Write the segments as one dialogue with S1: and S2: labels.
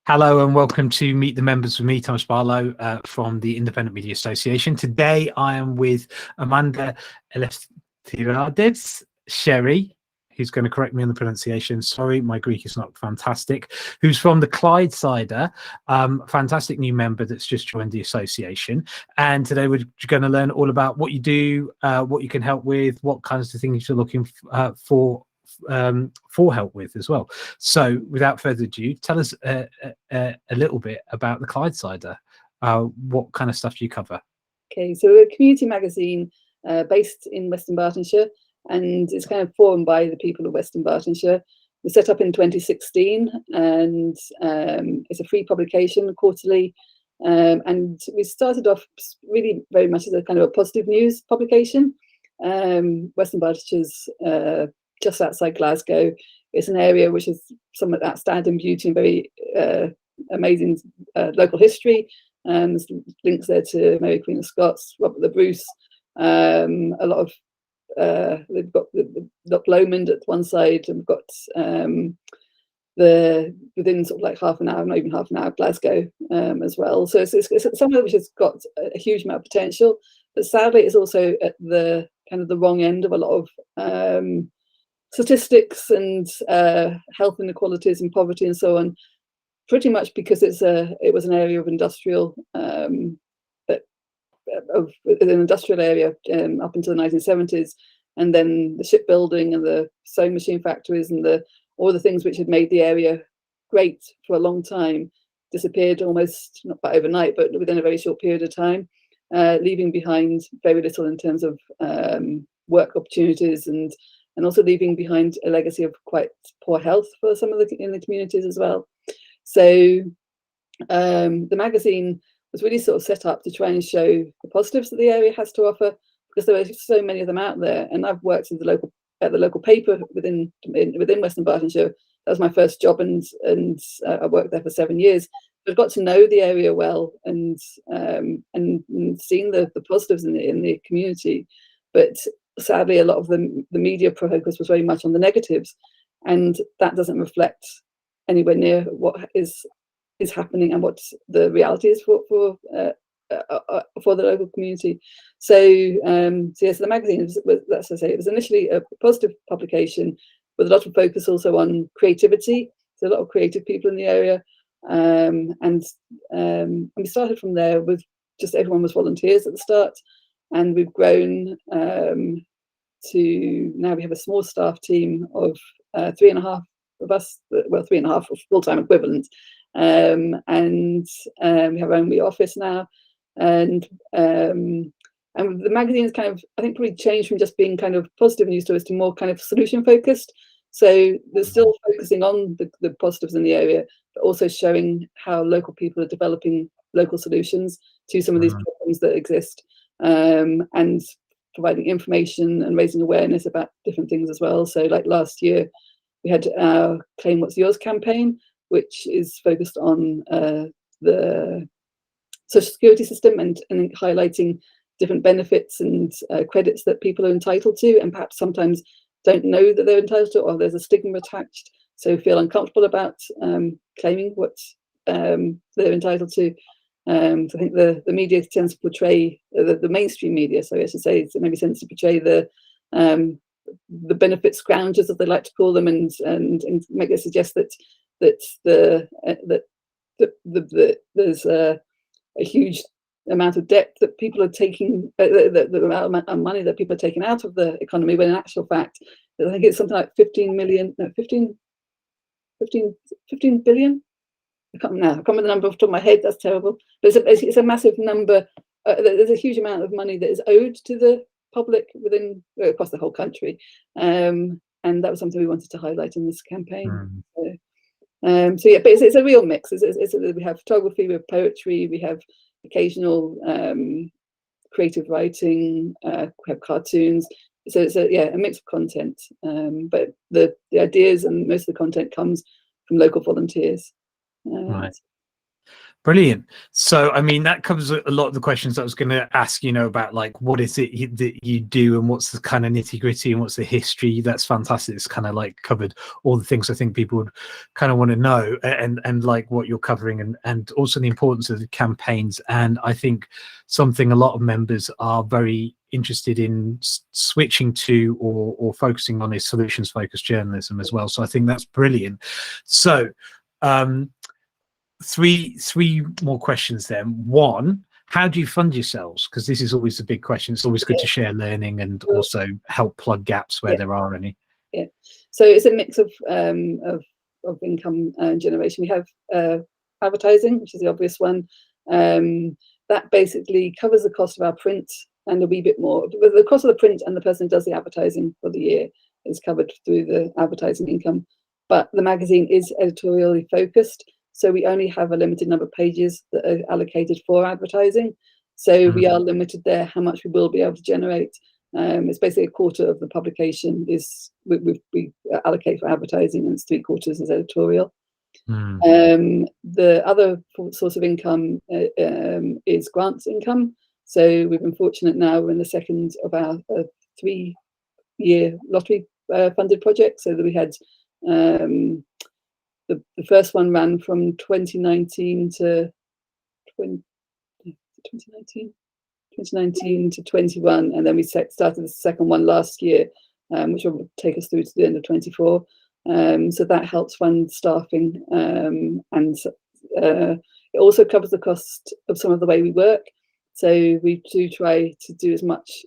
S1: Hello and welcome to Meet the Members with me, Thomas Barlow from the Independent Media Association. Today I am with Amanda Elefthriades Sherry, who's going to correct me on the pronunciation. Sorry, my Greek is not fantastic. Who's from the Clydesider, fantastic new member that's just joined the association. And today we're going to learn all about what you do, what you can help with, what kinds of things you're looking for help with as well. So without further ado, tell us a little bit about the Clydesider. What kind of stuff do you cover?
S2: Okay, so we're a community magazine based in West Dunbartonshire, and it's kind of formed by the people of West Dunbartonshire. We set up in 2016, and it's a free publication quarterly. And we started off really very much as a kind of a positive news publication. West Dunbartonshire's just outside Glasgow. It's an area which is somewhat outstanding beauty and very amazing local history. There's links there to Mary Queen of Scots, Robert the Bruce. A lot of they've got the Loch Lomond at one side, and we've got within sort of like half an hour, not even half an hour, Glasgow as well. So it's somewhere which has got a huge amount of potential, but sadly it's also at the kind of the wrong end of a lot of statistics and health inequalities and poverty and so on, pretty much because it was an area of industrial an industrial area up until the 1970s, and then the shipbuilding and the sewing machine factories and all the things which had made the area great for a long time disappeared almost, not by overnight, but within a very short period of time, leaving behind very little in terms of work opportunities, and also leaving behind a legacy of quite poor health for some of in the communities as well. So the magazine was really sort of set up to try and show the positives that the area has to offer, because there are so many of them out there. And I've worked at the local paper within West Dunbartonshire. That was my first job, and I worked there for 7 years. I've got to know the area well, and seeing the positives in the community. But sadly, a lot of the media focus was very much on the negatives, and that doesn't reflect anywhere near what is happening and what the reality is for the local community. So yes, the magazine, as I say, it was initially a positive publication with a lot of focus also on creativity. So a lot of creative people in the area, and we started from there with just everyone was volunteers at the start, and we've grown to now we have a small staff team of 3.5 of us, well, 3.5 full-time equivalent, and we have our own wee office now, and the magazine is kind of, I think, probably changed from just being kind of positive news stories to more kind of solution focused. So they're still focusing on the positives in the area, but also showing how local people are developing local solutions to some of these problems that exist, and providing information and raising awareness about different things as well. So like last year, we had our Claim What's Yours campaign, which is focused on the social security system and highlighting different benefits and credits that people are entitled to, and perhaps sometimes don't know that they're entitled to, or there's a stigma attached, so feel uncomfortable about claiming what they're entitled to. I think the media tends to portray, the mainstream media, so I should say, it maybe tends to portray the benefit scroungers, as they like to call them, and make it suggest that there's a huge amount of debt that people are taking, the amount of money that people are taking out of the economy, when in actual fact, I think it's something like 15 billion. I can't remember the number off the top of my head. That's terrible. But it's a massive number. There's a huge amount of money that is owed to the public across the whole country, and that was something we wanted to highlight in this campaign. So yeah, but it's a real mix. We have photography, we have poetry, we have occasional creative writing, we have cartoons. So it's a mix of content, but the ideas and most of the content comes from local volunteers.
S1: Right. Brilliant. So, I mean, that covers a lot of the questions I was going to ask, about like, what is it that you do and what's the kind of nitty gritty and what's the history. That's fantastic. It's kind of like covered all the things I think people would kind of want to know, and like what you're covering, and also the importance of the campaigns. And I think something a lot of members are very interested in switching to or focusing on is solutions focused journalism as well. So I think that's brilliant. So, three more questions then. One, how do you fund yourselves? Because this is always a big question. It's always good to share learning and also help plug gaps where there are any.
S2: Yeah, so it's a mix of income generation. We have advertising, which is the obvious one. That basically covers the cost of our print and a wee bit more. The cost of the print and the person who does the advertising for the year is covered through the advertising income. But the magazine is editorially focused, so we only have a limited number of pages that are allocated for advertising. So we are limited there how much we will be able to generate. It's basically a quarter of the publication is we allocate for advertising, and it's 3/4 is editorial. The other source of income is grants income. So we've been fortunate now, we're in the second of our 3-year lottery funded project. So that we had the first one ran from 2019 to 2019 to 21, and then we started the second one last year, which will take us through to the end of 24. So that helps fund staffing, and it also covers the cost of some of the way we work. So we do try to do as much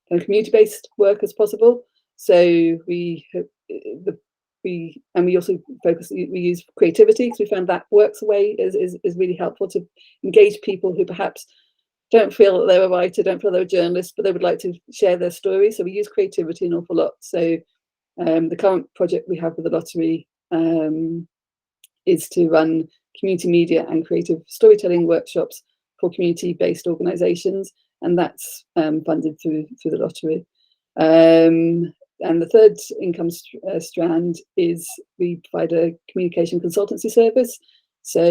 S2: community-based work as possible. So we also focus. We use creativity because we found that works away is really helpful to engage people who perhaps don't feel that they're a writer, don't feel they're a journalist, but they would like to share their story. So we use creativity an awful lot. So the current project we have with the lottery is to run community media and creative storytelling workshops for community-based organisations, and that's funded through the lottery. And the third income strand is we provide a communication consultancy service. So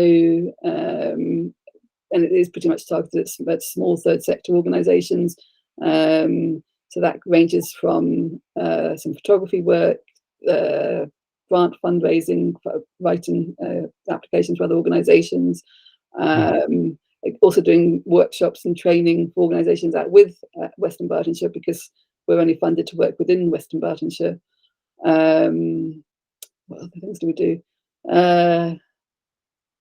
S2: and it is pretty much targeted at small third sector organisations. So that ranges from some photography work, grant fundraising, writing applications for other organisations, also doing workshops and training for organisations out with West Dunbartonshire, because we're only funded to work within West Dunbartonshire. What other things do we do?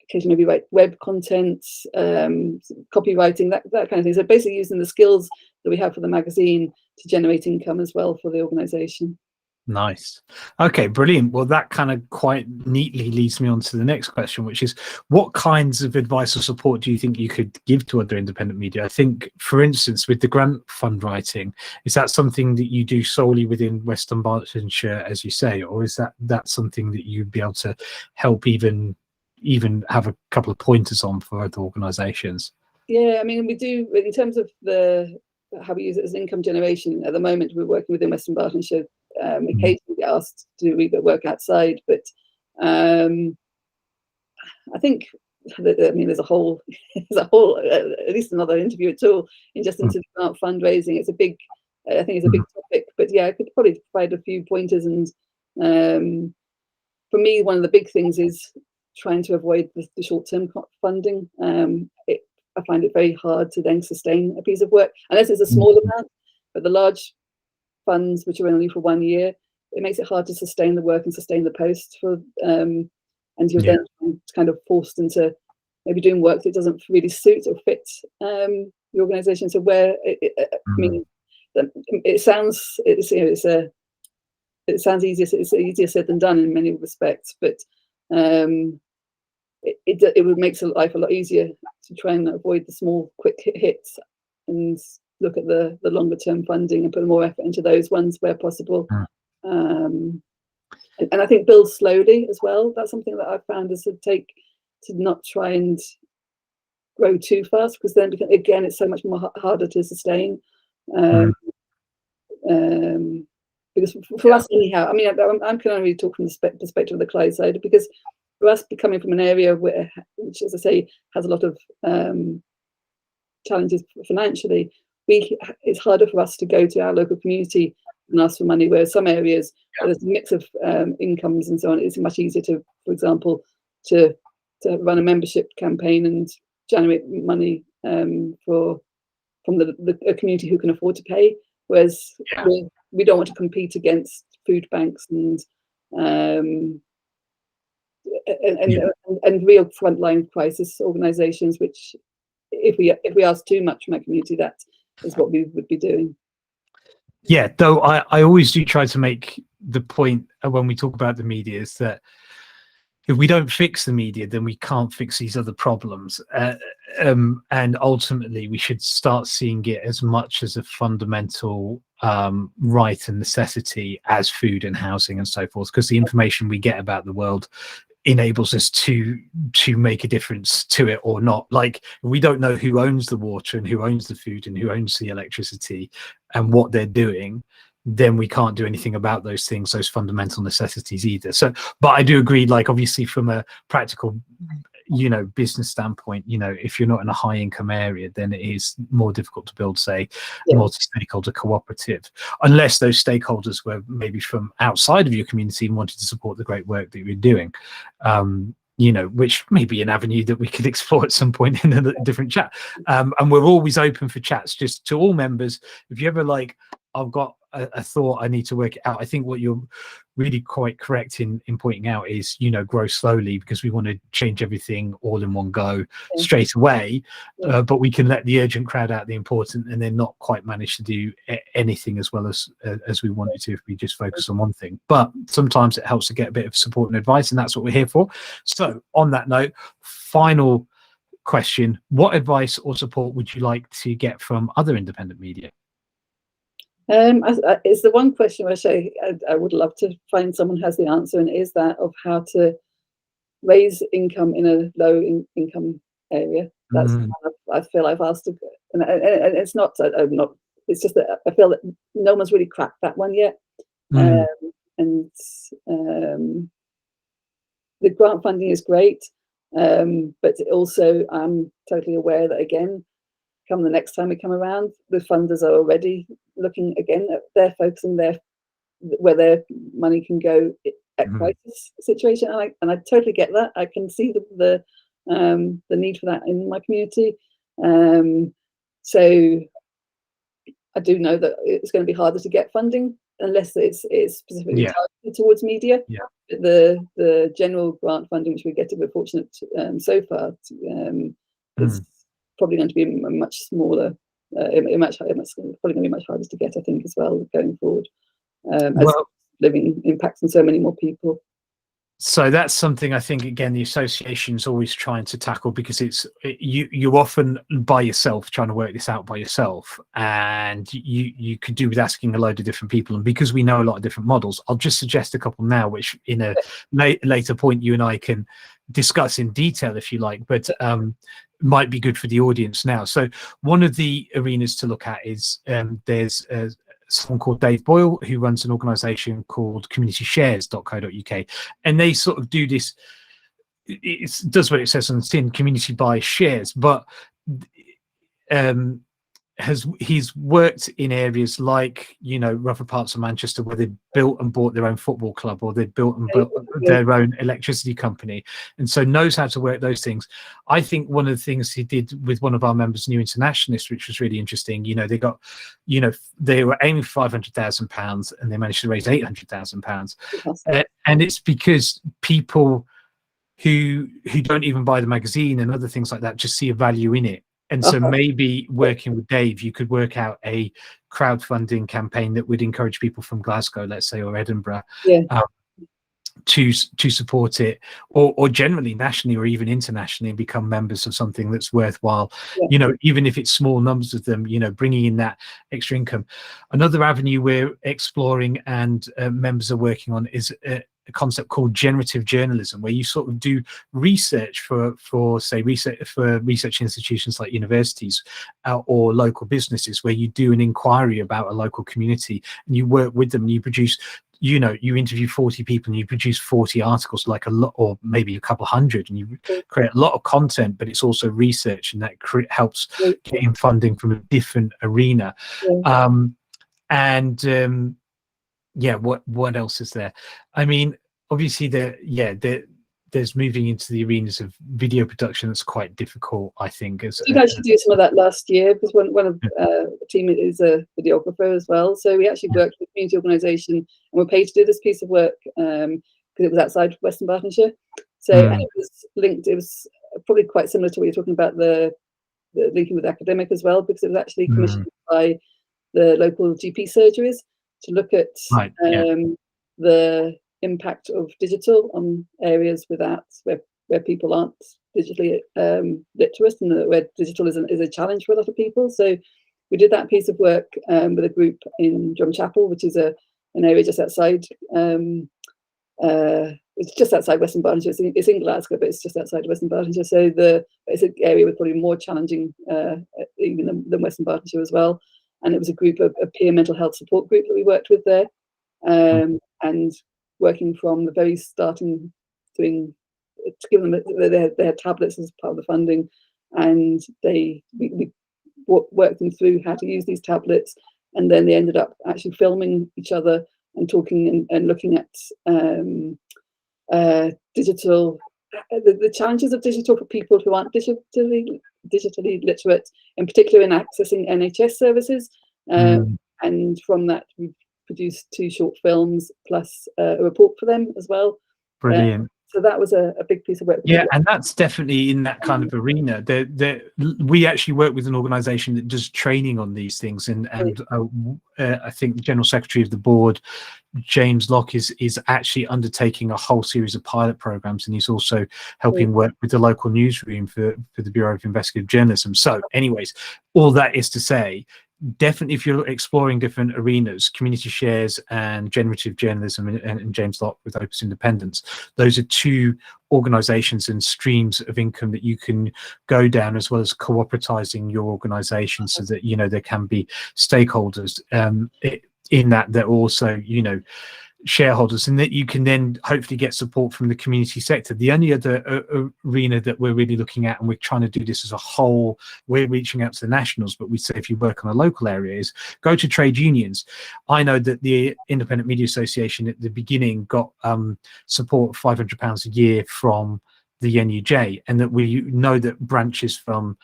S2: Occasionally we write web content, copywriting, that kind of thing. So basically using the skills that we have for the magazine to generate income as well for the organisation.
S1: Nice. Okay, brilliant. Well, that kind of quite neatly leads me on to the next question, which is what kinds of advice or support do you think you could give to other independent media? I think, for instance, with the grant fund-writing, is that something that you do solely within West Dunbartonshire, as you say, or is that something that you'd be able to help even have a couple of pointers on for other organisations?
S2: Yeah, I mean, we do, in terms of how we use it as income generation. At the moment, we're working within West Dunbartonshire. Occasionally get asked to do a wee bit of work outside, but I think that, I mean, there's a whole at least another interview at all into grant fundraising. It's a big, I think it's a big topic, but yeah, I could probably provide a few pointers. And for me, one of the big things is trying to avoid the short-term funding. I find it very hard to then sustain a piece of work unless it's a small amount, but the large funds, which are only for 1 year, it makes it hard to sustain the work and sustain the post for, and you're then kind of forced into maybe doing work that doesn't really suit or fit the organisation. So where I mean, it sounds it sounds easier. It's easier said than done in many respects, but it would make life a lot easier to try and avoid the small quick hits and look at the longer term funding and put more effort into those ones where possible. And I think build slowly as well. That's something that I've found is to not try and grow too fast, because then again it's so much more harder to sustain. Because for us anyhow, I mean, I can only talk from the perspective of the Clydesider, because for us, coming from an area which, as I say, has a lot of challenges financially, it's harder for us to go to our local community and ask for money, whereas some areas where there's a mix of incomes and so on, it's much easier to, for example, to run a membership campaign and generate money from a community who can afford to pay, whereas we don't want to compete against food banks and real frontline crisis organisations, which if we ask too much from our community, that is what we would be doing.
S1: Yeah, though I always do try to make the point when we talk about the media is that if we don't fix the media, then we can't fix these other problems. And ultimately, we should start seeing it as much as a fundamental right and necessity as food and housing and so forth, because the information we get about the world enables us to make a difference to it or not. Like, we don't know who owns the water and who owns the food and who owns the electricity and what they're doing, then we can't do anything about those things, those fundamental necessities either. So, but I do agree, like, obviously from a practical, business standpoint, if you're not in a high income area, then it is more difficult to build, say, multi-stakeholder cooperative, unless those stakeholders were maybe from outside of your community and wanted to support the great work that you're doing, which may be an avenue that we could explore at some point in a different chat. And we're always open for chats, just to all members. If you ever like, I've got a thought, I need to work it out. I think what you're really quite correct in pointing out is, grow slowly, because we want to change everything all in one go straight away. But we can let the urgent crowd out the important, and then not quite manage to do anything as well as we wanted to if we just focus on one thing. But sometimes it helps to get a bit of support and advice, and that's what we're here for. So on that note, final question: what advice or support would you like to get from other independent media?
S2: It's the one question where I would love to find someone who has the answer, and it is that of how to raise income in a low income area. That's I feel I've asked, and it's not. I'm not. It's just that I feel that no one's really cracked that one yet. And the grant funding is great, but also I'm totally aware that, again, come the next time we come around, the funders are already looking again at their focus and where their money can go at crisis situation, and I totally get that. I can see the need for that in my community. So I do know that it's going to be harder to get funding unless it's specifically targeted towards media. The general grant funding which we get, we're fortunate so far, is probably going to be a much smaller. It's probably going to be much harder to get, I think, as well going forward, as living impacts on so many more people.
S1: So that's something I think, again, the association's always trying to tackle, because you're often by yourself trying to work this out by yourself, and you could do with asking a load of different people. And because we know a lot of different models, I'll just suggest a couple now, which in a later point you and I can discuss in detail if you like, but might be good for the audience now. So one of the arenas to look at is there's someone called Dave Boyle, who runs an organisation called communityshares.co.uk, and they sort of do this. It does what it says on the tin: community buys shares, but he's worked in areas like, rougher parts of Manchester, where they built and bought their own football club, or they built and built their own electricity company, and so knows how to work those things. I think one of the things he did with one of our members, New Internationalists, which was really interesting, they got, they were aiming for £500,000 and they managed to raise £800,000, and it's because people who don't even buy the magazine and other things like that just see a value in it. And so maybe working with Dave, you could work out a crowdfunding campaign that would encourage people from Glasgow, let's say, or Edinburgh, to support it, or generally nationally or even internationally, and become members of something that's worthwhile. Even if it's small numbers of them, bringing in that extra income. Another avenue we're exploring and members are working on is a concept called generative journalism, where you sort of do research for research institutions like universities or local businesses, where you do an inquiry about a local community and you work with them and you produce you know, you interview 40 people and you produce 40 articles, like a lot, or maybe a couple hundred, and you create a lot of content, but it's also research, and that helps getting funding from a different arena. Yeah, what else is there? I mean, obviously there's moving into the arenas of video production that's quite difficult, I think.
S2: We did actually do some of that last year, because one of the team is a videographer as well. So we actually worked with a community organisation and were paid to do this piece of work because it was outside West Dunbartonshire. So and it was linked. It was probably quite similar to what you're talking about, the linking with academic as well, because it was actually commissioned by the local GP surgeries to look at the impact of digital on areas where people aren't digitally literate, and where digital is a challenge for a lot of people. So we did that piece of work with a group in Drumchapel, which is an area just outside. It's just outside West Dunbartonshire. It's in Glasgow, but it's just outside West Dunbartonshire. So it's an area with probably more challenging even than West Dunbartonshire as well. And it was a group of a peer mental health support group that we worked with there, and working from the very starting, to give them they had tablets as part of the funding, and we worked them through how to use these tablets, and then they ended up actually filming each other and talking and looking at digital, the challenges of digital for people who aren't digitally literate, in particular in accessing NHS services. And from that, we produced 2 short films plus a report for them as well.
S1: Brilliant.
S2: So that was a big piece of work.
S1: Yeah, and that's definitely in that kind of arena. We actually work with an organisation that does training on these things, and I think the General Secretary of the board, James Locke, is actually undertaking a whole series of pilot programs, and he's also helping work with the local newsroom for the Bureau of Investigative Journalism. So anyways, all that is to say, definitely if you're exploring different arenas, community shares and generative journalism, and James Locke with Opus Independence, those are 2 organizations and streams of income that you can go down, as well as cooperatising your organization, so that, you know, there can be stakeholders in that they're also, you know, shareholders, and that you can then hopefully get support from the community sector. The only other arena that we're really looking at, and we're trying to do this as a whole, we're reaching out to the nationals, but we say if you work on a local area, is go to trade unions. I know that the Independent Media Association at the beginning got support of £500 a year from the NUJ, and that we know that branches from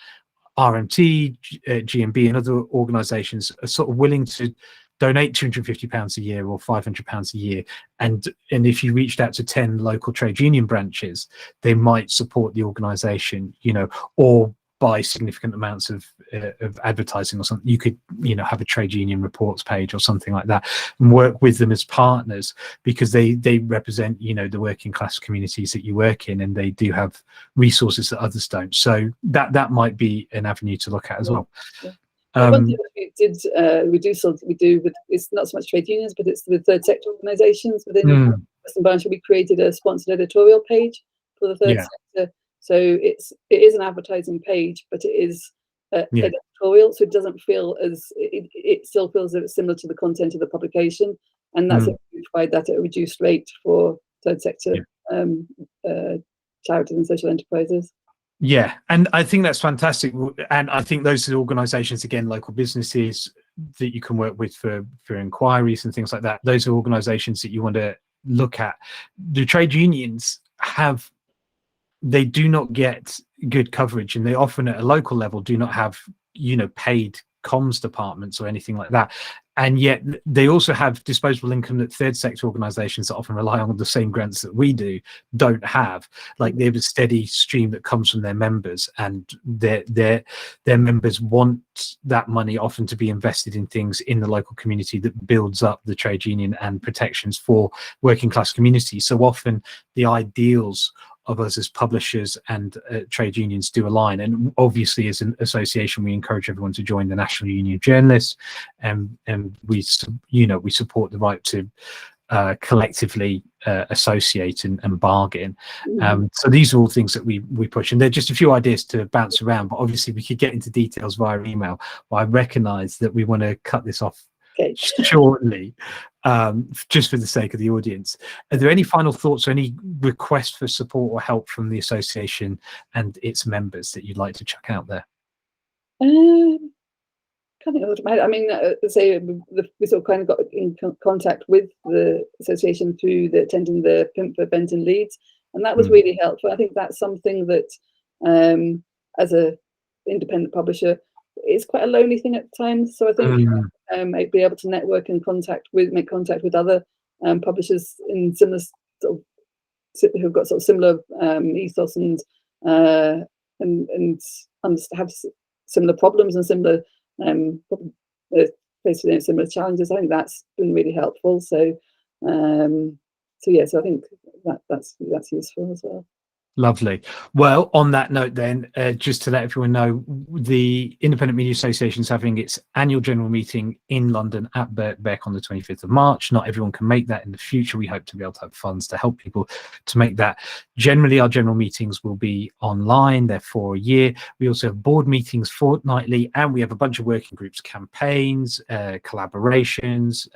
S1: RMT, GMB and other organisations are sort of willing to donate £250 a year or £500 a year, and if you reached out to 10 local trade union branches, they might support the organisation, you know, or buy significant amounts of advertising or something. You could, you know, have a trade union reports page or something like that, and work with them as partners, because they represent, you know, the working class communities that you work in, and they do have resources that others don't. So that might be an avenue to look at as well.
S2: One thing we do with, it's not so much trade unions, but it's with third sector organisations within West Dunbartonshire. We created a sponsored editorial page for the third sector. So it is an advertising page, but it is editorial, so it doesn't feel as it still feels that it's similar to the content of the publication, and that's we provide that at a reduced rate for third sector charities and social enterprises.
S1: Yeah, and I think that's fantastic, and I think those are organisations, again, local businesses that you can work with for inquiries and things like that. Those are organisations that you want to look at. The trade unions they do not get good coverage, and they often at a local level do not have, you know, paid comms departments or anything like that, and yet they also have disposable income that third sector organisations that often rely on the same grants that we don't have. Like, they have a steady stream that comes from their members, and their members want that money often to be invested in things in the local community that builds up the trade union and protections for working class communities. So often the ideals of us as publishers and trade unions do align, and obviously as an association we encourage everyone to join the National Union of Journalists, and we support the right to collectively associate and bargain. So these are all things that we push, and they're just a few ideas to bounce around, but obviously we could get into details via email, but I recognize that we want to cut this off
S2: Okay.
S1: shortly, just for the sake of the audience. Are there any final thoughts or any requests for support or help from the association and its members that you'd like to chuck out there?
S2: Can't think of what I mean, say we sort of kind of got in contact with the association through attending the PIMP event in Leeds, and that was really helpful. I think that's something that, as a independent publisher, it's quite a lonely thing at times. So I think be able to network and make contact with other publishers in similar sort of, who've got sort of similar ethos and have similar problems and similar facing similar challenges. I think that's been really helpful. So so I think that's useful as well.
S1: Lovely. Well, on that note then, just to let everyone know, the Independent Media Association is having its annual general meeting in London at Birkbeck on the 25th of March. Not everyone can make that in the future. We hope to be able to have funds to help people to make that. Generally, our general meetings will be online. They're for a year. We also have board meetings fortnightly, and we have a bunch of working groups, campaigns, collaborations,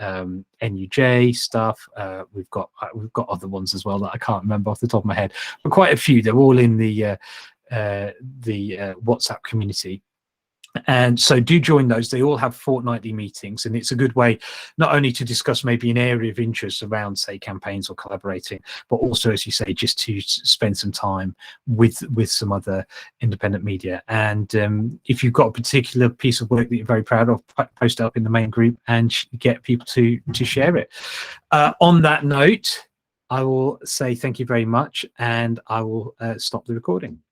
S1: NUJ stuff. We've got other ones as well that I can't remember off the top of my head, but quite a few. They're all in the WhatsApp community, and so do join those. They all have fortnightly meetings, and it's a good way not only to discuss maybe an area of interest around, say, campaigns or collaborating, but also, as you say, just to spend some time with some other independent media. And if you've got a particular piece of work that you're very proud of, post it up in the main group and get people to share it. On that note, I will say thank you very much, and I will stop the recording.